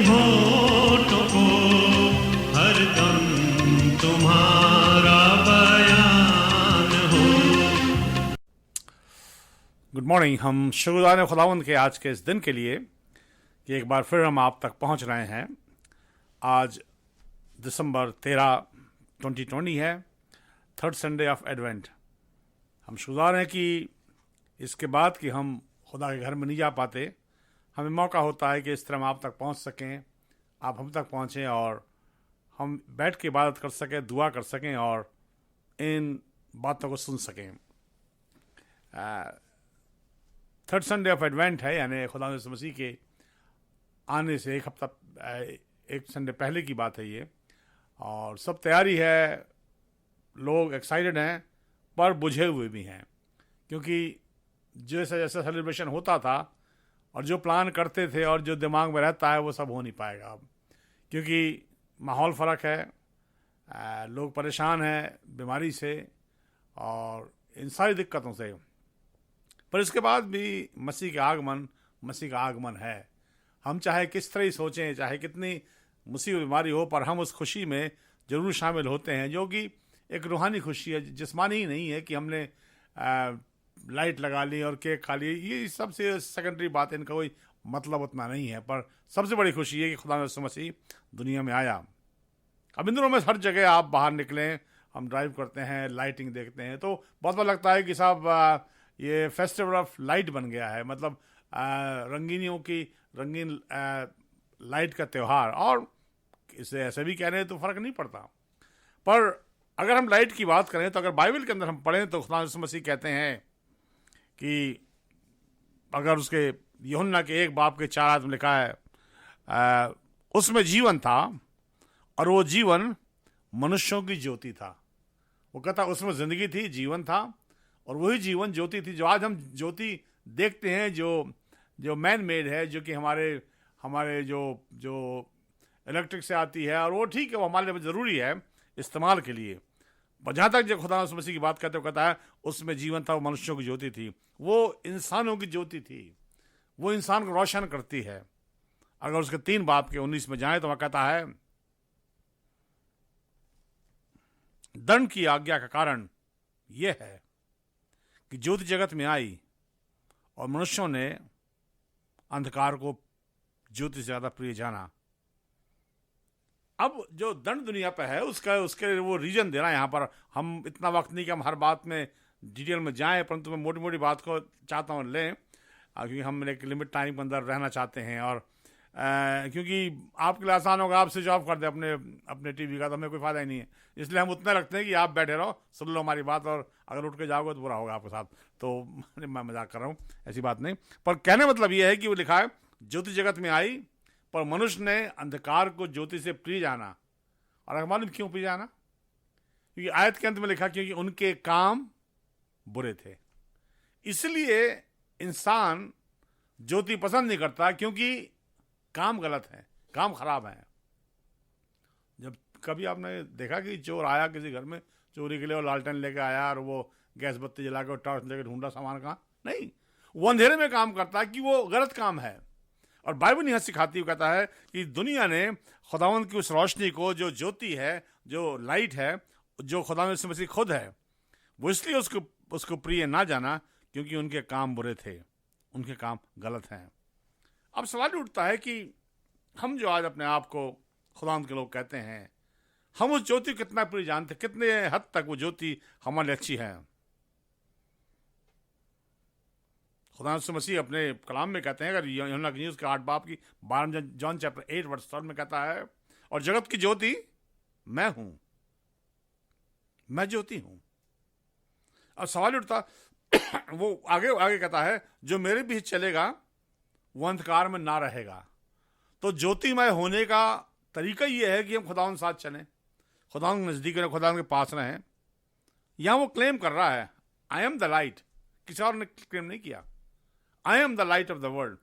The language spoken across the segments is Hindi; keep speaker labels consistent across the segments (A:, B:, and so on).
A: होठों को हरदम तुम्हारा बयान हो।
B: Good morning. हम शुक्रगुज़ार हैं खुदावंद के आज के इस दिन के लिए कि एक बार फिर हम आप तक पहुंच रहे हैं। आज दिसंबर 13, 2020 है, थर्ड संडे ऑफ एडवेंट। हम शुक्रगुज़ार हैं कि इसके बाद कि हम खुदा के घर में नहीं जा पाते, हमें मौका होता है कि इस तरह हम आप तक पहुंच सकें, आप हम तक पहुंचें और हम बैठ के इबादत कर सकें, दुआ कर सकें और इन बातों को सुन सकें। थर्ड संडे ऑफ एडवेंट है, यानी खुदा यीशु मसीह के आने से एक हफ्ता, एक संडे पहले की बात है ये, और सब तैयारी है, लोग एक्साइटेड हैं पर बुझे हुए भी हैं, क्योंकि जैसा जैसा सेलिब्रेशन होता था और जो प्लान करते थे और जो दिमाग में रहता है वो सब हो नहीं पाएगा अब, क्योंकि माहौल फ़र्क है, लोग परेशान हैं बीमारी से और इन सारी दिक्कतों से। पर इसके बाद भी मसीह का आगमन है। हम चाहे किस तरह ही सोचें, चाहे कितनी मुसीबत बीमारी हो, पर हम उस खुशी में ज़रूर शामिल होते हैं, जो कि एक रूहानी खुशी है, जिस्मानी ही नहीं है कि हमने लाइट लगा ली और केक खा ली। ये सबसे सेकेंडरी बात है, इनका कोई मतलब उतना नहीं है। पर सबसे बड़ी खुशी है कि खुदा यीशु मसीह दुनिया में आया। अब इन दिनों में हर जगह आप बाहर निकलें, हम ड्राइव करते हैं, लाइटिंग देखते हैं, तो बहुत बार लगता है कि साहब ये फेस्टिवल ऑफ लाइट बन गया है, मतलब रंगीनियों की रंगीन लाइट का त्यौहार। और इसे ऐसे भी कह रहे हैं तो फ़र्क नहीं पड़ता। पर अगर हम लाइट की बात करें तो अगर बाइबल के अंदर हम पढ़ें तो खुदा यीशु मसीह कहते हैं कि अगर उसके यूहन्ना के 1 बाब के 4 में लिखा है, उसमें जीवन था और वो जीवन मनुष्यों की ज्योति था। वो कहता उसमें ज़िंदगी थी, जीवन था, और वही जीवन ज्योति थी। जो आज हम ज्योति देखते हैं, जो मैन मेड है, जो कि हमारे जो इलेक्ट्रिक से आती है, और वो ठीक है, वो हमारे लिए ज़रूरी है इस्तेमाल के लिए। पर जहाँ तक जो खुदा यीशु मसीह की बात करते हो, कहता है उसमें जीवन था, वो मनुष्यों की ज्योति थी, वो इंसानों की ज्योति थी, वो इंसान को रोशन करती है। अगर उसके 3 बाब के 19 में जाएं तो वह कहता है, दंड की आज्ञा का कारण यह है कि ज्योति जगत में आई और मनुष्यों ने अंधकार को ज्योति से ज़्यादा प्रिय जाना। अब जो दंड दुनिया पे है उसके वो रीजन देना, यहाँ पर हम इतना वक्त नहीं कि हम हर बात में डिटेल में जाएं, परंतु मैं मोटी मोटी बात को चाहता हूँ लें, क्योंकि हम एक लिमिट टाइम के अंदर रहना चाहते हैं। और क्योंकि आपके लिए आसान होगा, आप स्विच ऑफ कर दें अपने टीवी का, तो हमें कोई फ़ायदा ही नहीं है। इसलिए हम उतना रखते हैं कि आप बैठे रहो, सुन लो हमारी बात, और अगर उठ के जाओगे तो बुरा होगा आपके साथ। तो मैं मजाक कर रहा हूँ, ऐसी बात नहीं। पर कहने मतलब ये है कि वो लिखा है ज्योति जगत में आई पर मनुष्य ने अंधकार को ज्योति से प्रिय जाना। और अगर मालूम क्यों प्रिय जाना? क्योंकि आयत के अंत में लिखा क्योंकि उनके काम बुरे थे। इसलिए इंसान ज्योति पसंद नहीं करता, क्योंकि काम गलत है, काम खराब है। जब कभी आपने देखा कि चोर आया किसी घर में चोरी के लिए और लालटेन लेके आया और वो गैस बत्ती जला के और टॉर्च लेके ढूंढा सामान कहाँ? नहीं, वो अंधेरे में काम करता है कि वो गलत काम है। और बाइबल यह सिखाती हुई कहता है कि दुनिया ने खुदावंद की उस रोशनी को, जो ज्योति है, जो लाइट है, जो खुदावंद यीशु मसीह खुद है, वो इसलिए उसको प्रिय ना जाना क्योंकि उनके काम बुरे थे, उनके काम गलत हैं। अब सवाल उठता है कि हम जो आज अपने आप को खुदावंद के लोग कहते हैं, हम उस ज्योति को कितना प्रिय जानते, कितने हद तक वो ज्योति हमारे अच्छी है। खुदा यीशु मसीह अपने कलाम में कहते हैं, अगर यूहन्ना की न्यूज़ के 8 बाब की 12 जॉन चैप्टर 8 वर्स 3 में कहता है, और जगत की ज्योति मैं हूं, मैं ज्योति हूं। अब सवाल उठता वो आगे कहता है, जो मेरे बीच चलेगा वो अंधकार में ना रहेगा। तो ज्योतिमय होने का तरीका ये है कि हम खुदा के साथ चलें, खुदा के नज़दीक रहें, खुदा के पास रहें। यहाँ वो क्लेम कर रहा है, आई एम द लाइट। किसी और ने क्लेम नहीं किया, I am the light of the world.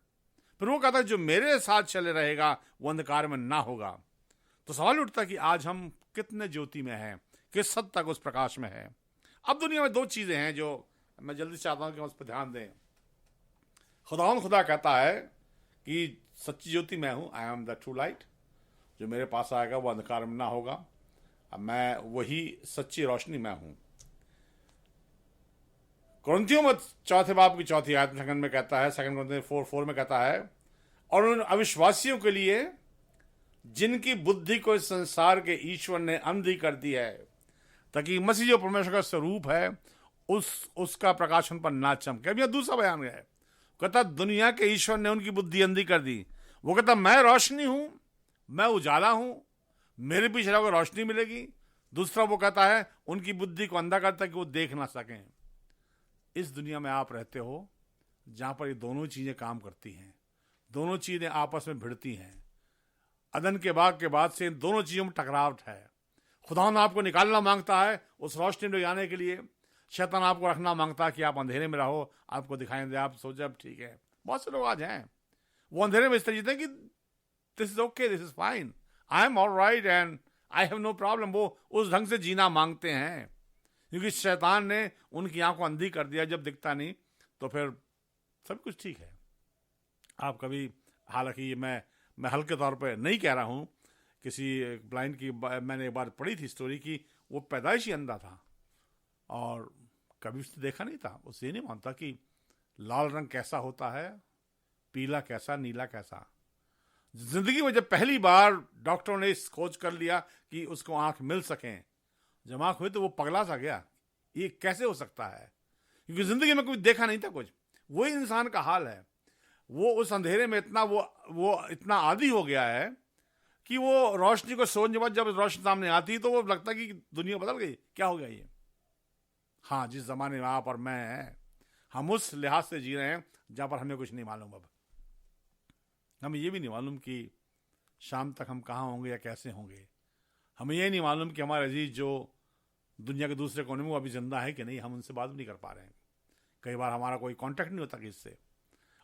B: फिर वो कहता है जो मेरे साथ चले रहेगा वो अंधकार में ना होगा। तो सवाल उठता है कि आज हम कितने ज्योति में हैं, किस हद तक उस प्रकाश में है। अब दुनिया में 2 चीज़ें हैं जो मैं जल्दी चाहता हूं कि हम उस पर ध्यान दें। खुदा कहता है कि सच्ची ज्योति मैं हूँ, I am the true light. जो मेरे पास आएगा वो अंधकार में ना होगा। अब मैं वही सच्ची रोशनी मैं हूँ। कुरिन्थियों में 4 बाब की 4 आयत सेकंड में कहता है, 2 कुरिन्थियों 4:4 में कहता है, और उन अविश्वासियों के लिए जिनकी बुद्धि को इस संसार के ईश्वर ने अंधी कर दी है, ताकि मसीह जो परमेश्वर का स्वरूप है उसका प्रकाश उन पर ना चमके। अब यह दूसरा बयान है, कहता दुनिया के ईश्वर ने उनकी बुद्धि अंधी कर दी। वो कहता मैं रोशनी हूं, मैं उजाला हूं, मेरे पीछे रहोगे रोशनी मिलेगी। दूसरा वो कहता है उनकी बुद्धि को अंधा करता है कि वो देख ना सकें। इस दुनिया में आप रहते हो जहां पर ये दोनों चीजें काम करती हैं, दोनों चीजें आपस में भिड़ती हैं। अदन के बाग के बाद से इन दोनों चीजों में टकराव है। खुदा ने आपको निकालना मांगता है उस रोशनी में जाने के लिए, शैतान आपको रखना मांगता है कि आप अंधेरे में रहो, आपको दिखाई दे, आप सोचे अब ठीक है। बहुत से लोग आज हैं वो अंधेरे में इस तरह जीते हैं कि this is okay, this is fine, I am all right and I have no problem. वो उस ढंग से जीना मांगते हैं क्योंकि शैतान ने उनकी आंखों अंधी कर दिया। जब दिखता नहीं तो फिर सब कुछ ठीक है। आप कभी, हालांकि ये मैं हल्के तौर पे नहीं कह रहा हूँ, किसी ब्लाइंड की मैंने एक बार पढ़ी थी स्टोरी की, वो पैदाइशी अंधा था और कभी उसने देखा नहीं था। उसे नहीं मानता कि लाल रंग कैसा होता है, पीला कैसा, नीला कैसा। जिंदगी में जब पहली बार डॉक्टरों ने इस खोज कर लिया कि उसको आंख मिल सके, जब आंख हुई तो वो पगला सा गया, ये कैसे हो सकता है, क्योंकि जिंदगी में कुछ देखा नहीं था कुछ। वही इंसान का हाल है। वो उस अंधेरे में इतना वो इतना आदी हो गया है कि वो रोशनी को सोचने के बाद जब रोशनी सामने आती तो वो लगता है कि दुनिया बदल गई, क्या हो गया ये। हाँ, जिस जमाने में आप और मैं हैं, हम उस लिहाज से जी रहे हैं जहां पर हमें कुछ नहीं मालूम। अब हमें ये भी नहीं मालूम कि शाम तक हम कहाँ होंगे या कैसे होंगे। हमें ये नहीं मालूम कि हमारे अजीज जो दुनिया के दूसरे कोने में वो अभी जिंदा है कि नहीं, हम उनसे बात भी नहीं कर पा रहे हैं। कई बार हमारा कोई कांटेक्ट नहीं होता किसी से,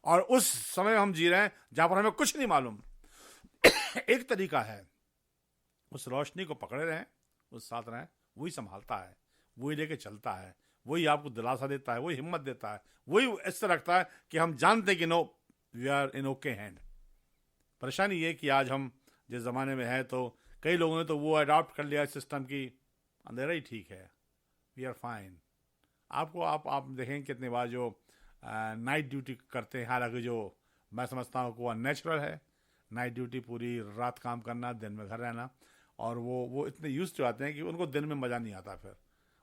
B: और उस समय हम जी रहे हैं जहां पर हमें कुछ नहीं मालूम। एक तरीका है, उस रोशनी को पकड़े रहें, उस साथ रहें, वही संभालता है, वही लेके चलता है, वही आपको दिलासा देता है, वही हिम्मत देता है, वही ऐसे रखता है कि हम जानते हैं कि no, we are in okay hand. परेशानी ये कि आज हम जिस जमाने में है तो कई लोगों ने तो वो अडॉप्ट कर लिया सिस्टम की अंधेरा ही ठीक है, वी आर फाइन। आपको आप देखें कितने बार जो नाइट ड्यूटी करते हैं, हालांकि जो मैं समझता हूँ वो अननेचुरल है, नाइट ड्यूटी पूरी रात काम करना, दिन में घर रहना, और वो इतने यूज टू आते हैं कि उनको दिन में मज़ा नहीं आता, फिर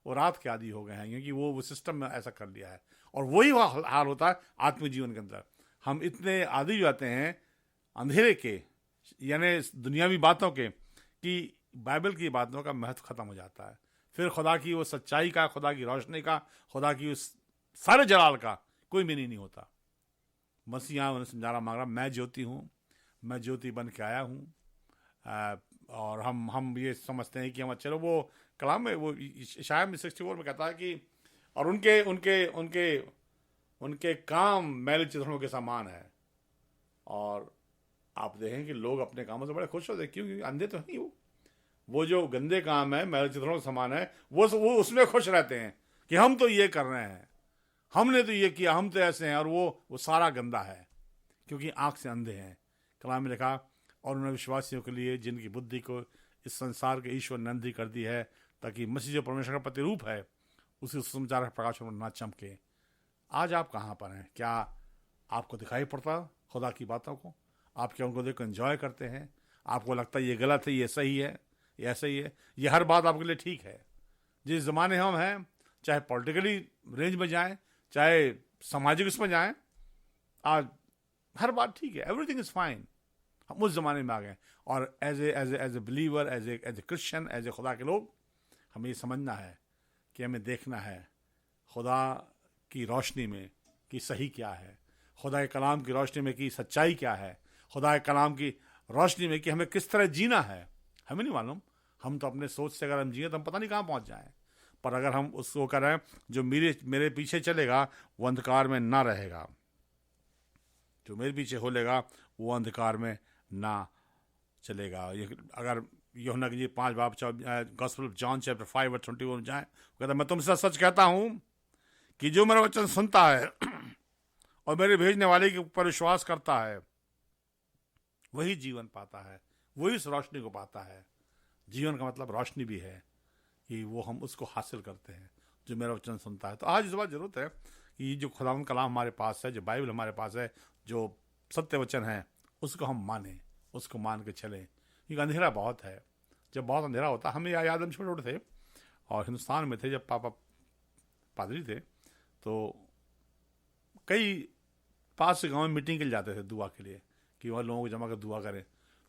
B: वो रात के आदी हो गए हैं क्योंकि वो सिस्टम में ऐसा कर लिया है। और वही हाल होता है आत्मिक जीवन के अंदर। हम इतने आदी हो जाते हैं अंधेरे के, यानी दुनियावी बातों के, कि बाइबल की बातों का महत्व खत्म हो जाता है। फिर खुदा की वो सच्चाई का, खुदा की रोशनी का, खुदा की उस सारे जलाल का कोई मीनिंग नहीं होता। मसीह यहाँ उन्हें समझाना मांग रहा, मैं ज्योति हूँ, मैं ज्योति बन के आया हूँ। और हम ये समझते हैं कि हम, चलो वो कलाम में वो शायद में 64 में कहता है कि और उनके उनके उनके उनके काम मैले चित्रों के समान है। और आप देखें कि लोग अपने कामों से बड़े खुश होते हैं, क्योंकि अंधे तो नहीं वो जो गंदे काम है मैले चित्रों के समान है, वो उसमें खुश रहते हैं कि हम तो ये कर रहे हैं, हमने तो ये किया, हम तो ऐसे हैं, और वो सारा गंदा है क्योंकि आंख से अंधे हैं। कलाम में लिखा, और उन विश्वासियों के लिए जिनकी बुद्धि को इस संसार के ईश्वर ने अंधी कर दी है, ताकि मसीह जो परमेश्वर का प्रतिरूप है उसी सुसमाचार का प्रकाश में ना चमके। आज आप कहाँ पर हैं? क्या आपको दिखाई पड़ता खुदा की बातों को? आप क्या उनको देख एंजॉय करते हैं? आपको लगता है ये गलत है, ये सही है, ये ऐसा ही है, ये हर बात आपके लिए ठीक है? जिस ज़माने हम हैं, चाहे पॉलिटिकली रेंज में जाएं, चाहे सामाजिक उसमें जाएं, आज हर बात ठीक है, एवरीथिंग इज़ फाइन। हम उस ज़माने में आ गए, और as a believer, as a Christian, as a खुदा के लोग, हमें ये समझना है कि हमें देखना है खुदा की रोशनी में कि सही क्या है, खुदा के कलाम की रोशनी में कि सच्चाई क्या है, खुदा के कलाम की रोशनी में कि हमें किस तरह जीना है। हमें नहीं मालूम, हम तो अपने सोच से अगर हम जिए तो हम पता नहीं कहाँ पहुँच जाएं, पर अगर हम उसको करें जो मेरे पीछे चलेगा वो अंधकार में ना रहेगा, जो मेरे पीछे हो लेगा वो अंधकार में ना चलेगा। अगर यूहन्ना की 5 बाब गॉस्पेल ऑफ जॉन चैप्टर 5:21 में जाए, कहता मैं तुमसे सच कहता हूँ कि जो मेरा वचन सुनता है और मेरे भेजने वाले के ऊपर विश्वास करता है वही जीवन पाता है, वही इस रोशनी को पाता है। जीवन का मतलब रोशनी भी है कि वो हम उसको हासिल करते हैं जो मेरा वचन सुनता है। तो आज इस बात जरूरत है कि जो खुदावंद कलाम हमारे पास है, जो बाइबल हमारे पास है, जो सत्य वचन है, उसको हम माने, उसको मान के चलें। क्योंकि अंधेरा बहुत है। जब बहुत अंधेरा होता, हमें याद, हम छोटे छोटे थे और हिंदुस्तान में थे, जब पापा पादरी थे, तो कई पास के गाँव में मीटिंग के लिए जाते थे दुआ के लिए कि वह लोगों को जमा कर दुआ करें।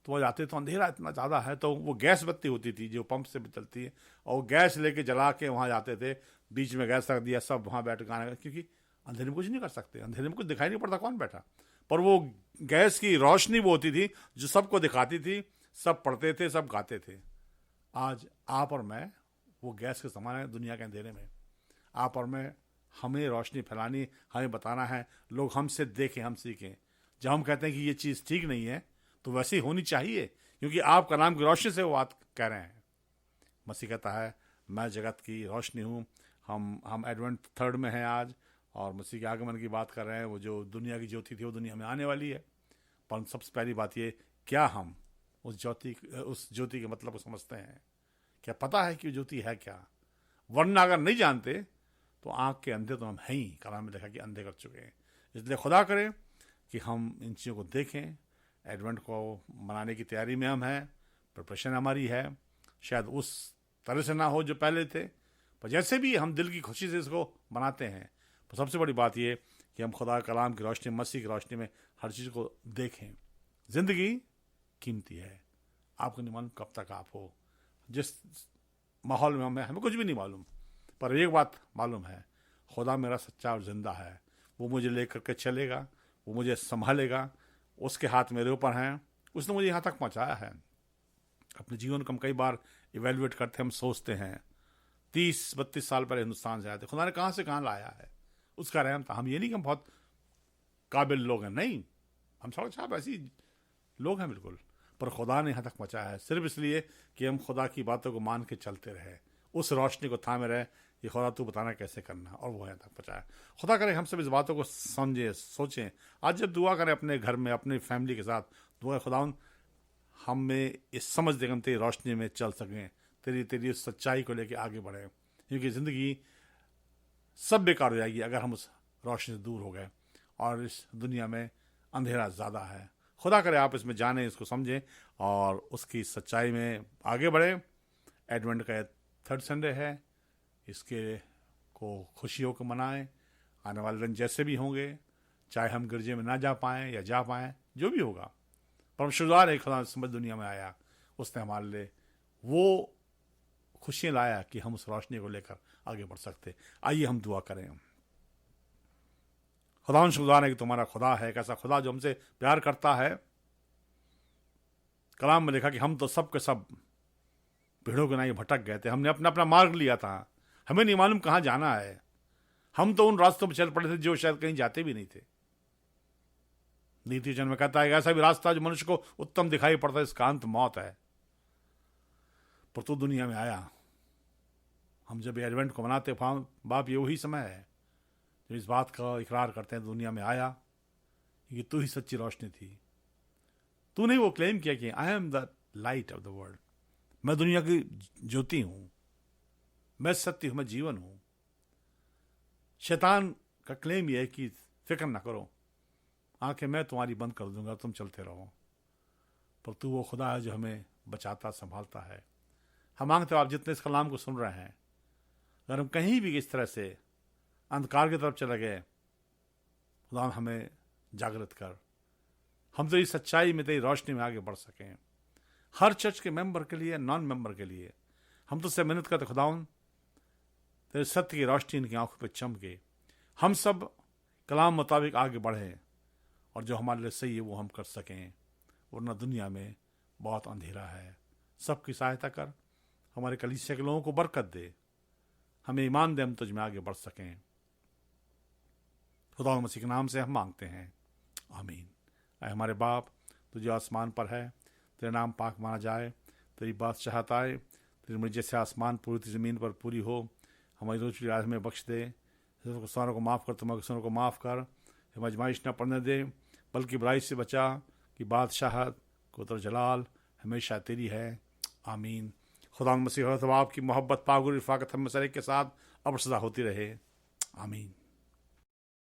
B: तो वह जाते, तो अंधेरा इतना ज़्यादा है, तो वो गैस बत्ती होती थी जो पंप से भी चलती है, और वो गैस लेके जला के वहाँ जाते थे, बीच में गैस रख दिया, सब वहाँ बैठ गाने, क्योंकि अंधेरे में कुछ नहीं कर सकते, अंधेरे में कुछ दिखाई नहीं पड़ता कौन बैठा, पर वो गैस की रोशनी वो होती थी जो सबको दिखाती थी, सब पढ़ते थे, सब गाते थे। आज आप और मैं वो गैस के समान है दुनिया के अंधेरे में। आप और मैं, हमें रोशनी फैलानी, हमें बताना है, लोग हमसे देखें, हम सीखें। जब हम कहते हैं कि ये चीज़ ठीक नहीं है, तो वैसे ही होनी चाहिए, क्योंकि आप कलाम की रोशनी से वो बात कह रहे हैं। मसीह कहता है मैं जगत की रोशनी हूँ। हम एडवेंट थर्ड में हैं आज, और मसीह के आगमन की बात कर रहे हैं। वो जो दुनिया की ज्योति थी वो दुनिया में आने वाली है। पर सबसे पहली बात ये, क्या हम उस ज्योति के मतलब को समझते हैं? क्या पता है कि ज्योति है क्या? वरना अगर नहीं जानते तो आँख के अंधे तो हम हैं ही, कलाम में देखा कि अंधे कर चुके हैं। इसलिए खुदा करे कि हम इन चीज़ों को देखें। एडवेंट को मनाने की तैयारी में हम हैं, प्रिपरेशन हमारी है। शायद उस तरह से ना हो जो पहले थे, पर जैसे भी हम दिल की खुशी से इसको मनाते हैं। तो सबसे बड़ी बात ये कि हम खुदा कलाम की रोशनी, मसीह की रोशनी में हर चीज़ को देखें। ज़िंदगी कीमती है, आपको नहीं मालूम कब तक आप हो, जिस माहौल में हमें कुछ भी नहीं मालूम, पर एक बात मालूम है, खुदा मेरा सच्चा और ज़िंदा है। वो मुझे लेकर के चलेगा, वो मुझे संभालेगा, उसके हाथ मेरे ऊपर हैं। उसने मुझे यहाँ तक पहुँचाया है। अपने जीवन को हम कई बार इवेल्युएट करते हैं, हम सोचते हैं 30-32 साल पहले हिंदुस्तान से आए थे, खुदा ने कहाँ से कहाँ लाया है, उसका रहम था। हम ये नहीं कि हम बहुत काबिल लोग हैं, नहीं, हम सड़क छाप ऐसे ही लोग हैं बिल्कुल, पर खुदा ने यहाँ तक पहुँचाया है सिर्फ इसलिए कि हम खुदा की बातों को मान के चलते रहे, उस रोशनी को थामे रहे कि खुदा तू बताना कैसे करना, और वो यहाँ तक पहुँचाया। खुदा करे हम सब इस बातों को समझें, सोचें। आज जब दुआ करें अपने घर में, अपनी फैमिली के साथ, दुआ खुदा हमें इस समझ दे हम तेरी रोशनी में चल सकें, तेरी उस सच्चाई को लेके आगे बढ़ें, क्योंकि ज़िंदगी सब बेकार हो जाएगी अगर हम उस रोशनी से दूर हो गए, और इस दुनिया में अंधेरा ज़्यादा है। खुदा करे आप इसमें जानें, इसको समझें और उसकी सच्चाई में आगे बढ़ें। एडवेंट का थर्ड संडे है, इसके को खुशियों को मनाएं। आने वाले दिन जैसे भी होंगे, चाहे हम गिरजे में ना जा पाएँ या जा पाएँ, जो भी होगा, पर हम शुक्रगुज़ार है खुदा समझ दुनिया में आया, उसने हमारे लिए वो खुशियाँ लाया कि हम उस रोशनी को लेकर आगे बढ़ सकते। आइए हम दुआ करें। खुदा शुक्रगुज़ार है कि तुम्हारा खुदा है, एक ऐसा खुदा जो हमसे प्यार करता है। कलाम में लिखा कि हम तो सब के सब भीड़ों के नाई भटक गए थे, हमने अपना अपना मार्ग लिया था, हमें नहीं मालूम कहाँ जाना है। हम तो उन रास्तों पर चल पड़े थे जो शायद कहीं जाते भी नहीं थे। नीति वचन में कहता है ऐसा भी रास्ता जो मनुष्य को उत्तम दिखाई पड़ता है, इसका अंत मौत है, पर तू दुनिया में आया। हम जब एडवेंट को मनाते बाप, ये वही समय है जो इस बात का इकरार करते हैं, दुनिया में आया कि तू ही सच्ची रोशनी थी। तूने वो क्लेम किया कि I am the light of the world, मैं दुनिया की ज्योति हूं, मैं सत्य हूं, मैं जीवन हूं। शैतान का क्लेम यह है कि फिक्र ना करो, आंखें मैं तुम्हारी बंद कर दूंगा, तुम चलते रहो। पर तू वो खुदा है जो हमें बचाता, संभालता है। हम मांगते हो आप जितने इस कलाम को सुन रहे हैं, अगर हम कहीं भी इस तरह से अंधकार की तरफ चले गए, खुदा हमें जागृत कर, हम तेरी सच्चाई में, तेरी रोशनी में आगे बढ़ सकें। हर चर्च के मेंबर के लिए, नॉन मेंबर के लिए हम तो से मेहनत करते खुदावन, तेरे सत्य की रोशनी इनकी आंखों पर चमके, हम सब कलाम मुताबिक आगे बढ़ें और जो हमारे लिए सही है वो हम कर सकें, वरना दुनिया में बहुत अंधेरा है। सबकी सहायता कर, हमारे कलीसिया के लोगों को बरकत दे, हमें ईमान दे, हम तुझ में आगे बढ़ सकें। खुदा मसीह के नाम से हम मांगते हैं, आमीन। ऐ हमारे बाप, तुझे आसमान पर है, तेरा नाम पाक माना जाए, तेरी बादशाहत आए, तेरी मर्जी जैसे आसमान पूरी ज़मीन पर पूरी हो। हमारी रोज़ी आज हमें बख्श दे, गुस्सारों को माफ़ कर, तुम्हारे गुस्सारों को माफ़ कर, हमें आजमाइश न पड़ने दे, बल्कि बुराई से बचा, कि बादशाहत कुदरत जलाल हमेशा तेरी है। आमीन। खुदा मसीह और आपकी मोहब्बत पाक और रफ़ाकत हम सरे के साथ अब सदा होती रहे। आमीन।